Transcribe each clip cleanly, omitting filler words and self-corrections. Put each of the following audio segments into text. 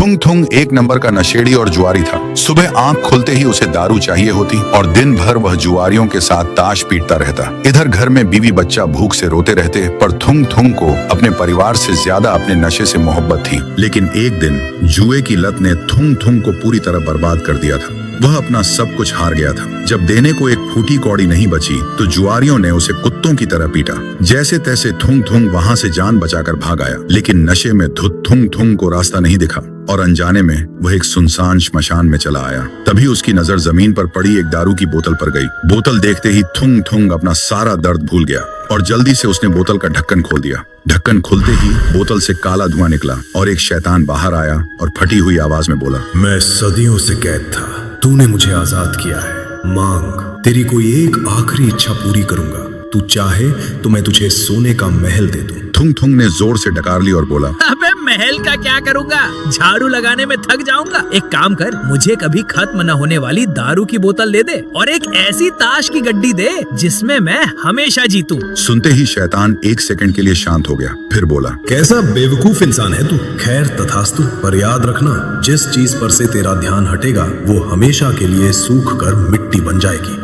थुंग थुंग एक नंबर का नशेड़ी और जुआरी था। सुबह आंख खुलते ही उसे दारू चाहिए होती और दिन भर वह जुआरियों के साथ ताश पीटता रहता। इधर घर में बीवी बच्चा भूख से रोते रहते, पर थुंग थुंग को अपने परिवार से ज्यादा अपने नशे से मोहब्बत थी। लेकिन एक दिन जुए की लत ने थुंग थुंग को पूरी तरह बर्बाद कर दिया था। वह अपना सब कुछ हार गया था। जब देने को एक फूटी कौड़ी नहीं बची तो जुआरियों ने उसे कुत्तों की तरह पीटा। जैसे तैसे थुंग थुंग वहां से जान बचाकर भाग आया, लेकिन नशे में धुत थुंग थुंग को रास्ता नहीं दिखा और अनजाने में वह एक सुनसान श्मशान में चला आया। तभी उसकी नजर जमीन पर पड़ी एक दारू की बोतल पर गई। बोतल देखते ही थुंग थुंग अपना सारा दर्द भूल गया और जल्दी से उसने बोतल का ढक्कन खोल दिया। ढक्कन खुलते ही बोतल से काला धुआं निकला और एक शैतान बाहर आया और फटी हुई आवाज में बोला, मैं सदियों से कैद था, तूने मुझे आजाद किया है। मांग, तेरी कोई एक आखिरी इच्छा पूरी करूंगा। तू चाहे तो मैं तुझे सोने का महल दे दूं। थुंग थुंग ने जोर से डकार ली और बोला, अबे महल का क्या करूंगा, झाड़ू लगाने में थक जाऊंगा। एक काम कर, मुझे कभी खत्म न होने वाली दारू की बोतल दे दे और एक ऐसी ताश की गड्डी दे जिसमें मैं हमेशा जीतूं। सुनते ही शैतान एक सेकंड के लिए शांत हो गया, फिर बोला, कैसा बेवकूफ इंसान है तू। खैर तथास्तु, पर याद रखना, जिस चीज पर से तेरा ध्यान हटेगा वो हमेशा के लिए सूख कर मिट्टी बन जाएगी।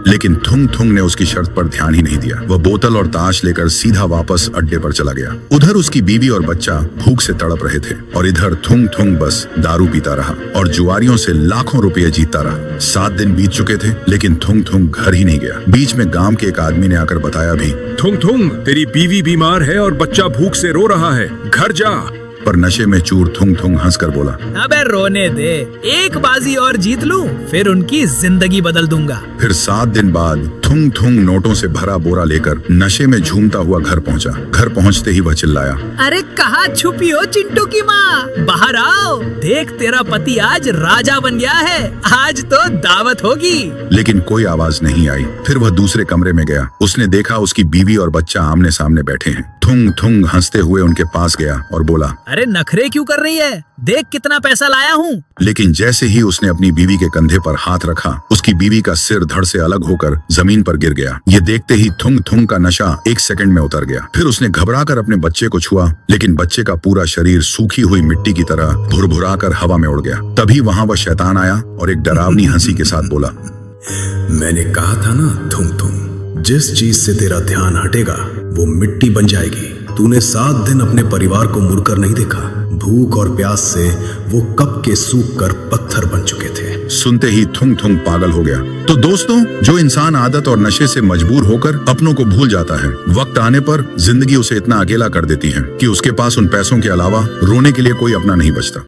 लेकिन थुंग थुंग ने उसकी शर्त पर ध्यान ही नहीं दिया। वह बोतल और ताश लेकर सीधा वापस अड्डे पर चला गया। उधर उसकी बीवी और बच्चा भूख से तड़प रहे थे और इधर थुंग थुंग बस दारू पीता रहा और जुआरियों से लाखों रुपए जीतता रहा। 7 दिन बीत चुके थे, लेकिन थुंग थुंग घर ही नहीं गया। बीच में गांव के एक आदमी ने आकर बताया भी, थुंग थुंग, तेरी बीवी बीमार है और बच्चा भूख से रो रहा है, घर जा। पर नशे में चूर थुंग थुंग हंसकर बोला, अबे रोने दे, एक बाजी और जीत लूं, फिर उनकी जिंदगी बदल दूंगा। फिर 7 दिन बाद थुंग थुंग नोटों से भरा बोरा लेकर नशे में झूमता हुआ घर पहुंचा। घर पहुंचते ही वह चिल्लाया, अरे कहाँ छुपी हो चिंटू की माँ, बाहर आओ, देख तेरा पति आज राजा बन गया है, आज तो दावत होगी। लेकिन कोई आवाज नहीं आई। फिर वह दूसरे कमरे में गया। उसने देखा उसकी बीवी और बच्चा आमने सामने बैठे हैं। थुंग थुंग हंसते हुए उनके पास गया और बोला, अरे नखरे क्यों कर रही है, देख कितना पैसा लाया हूँ। लेकिन जैसे ही उसने अपनी बीवी के कंधे पर हाथ रखा, उसकी बीवी का सिर धड़ से अलग होकर जमीन पर गिर गया। ये देखते ही थुंग थुंग का नशा एक सेकंड में उतर गया। फिर उसने घबराकर अपने बच्चे को छुआ, लेकिन बच्चे का पूरा शरीर सूखी हुई मिट्टी की तरह भुरभुराकर हवा में उड़ गया। तभी वहां वह शैतान आया और एक डरावनी हंसी के साथ बोला, मैंने कहा था ना थुंग थुंग, जिस चीज से तेरा ध्यान हटेगा वो मिट्टी बन जाएगी। तूने 7 दिन अपने परिवार को मुड़कर नहीं देखा। भूख और प्यास से वो कब के सूख कर पत्थर बन चुके थे। सुनते ही थुंग थुंग पागल हो गया। तो दोस्तों, जो इंसान आदत और नशे से मजबूर होकर अपनों को भूल जाता है, वक्त आने पर जिंदगी उसे इतना अकेला कर देती है कि उसके पास उन पैसों के अलावा रोने के लिए कोई अपना नहीं बचता।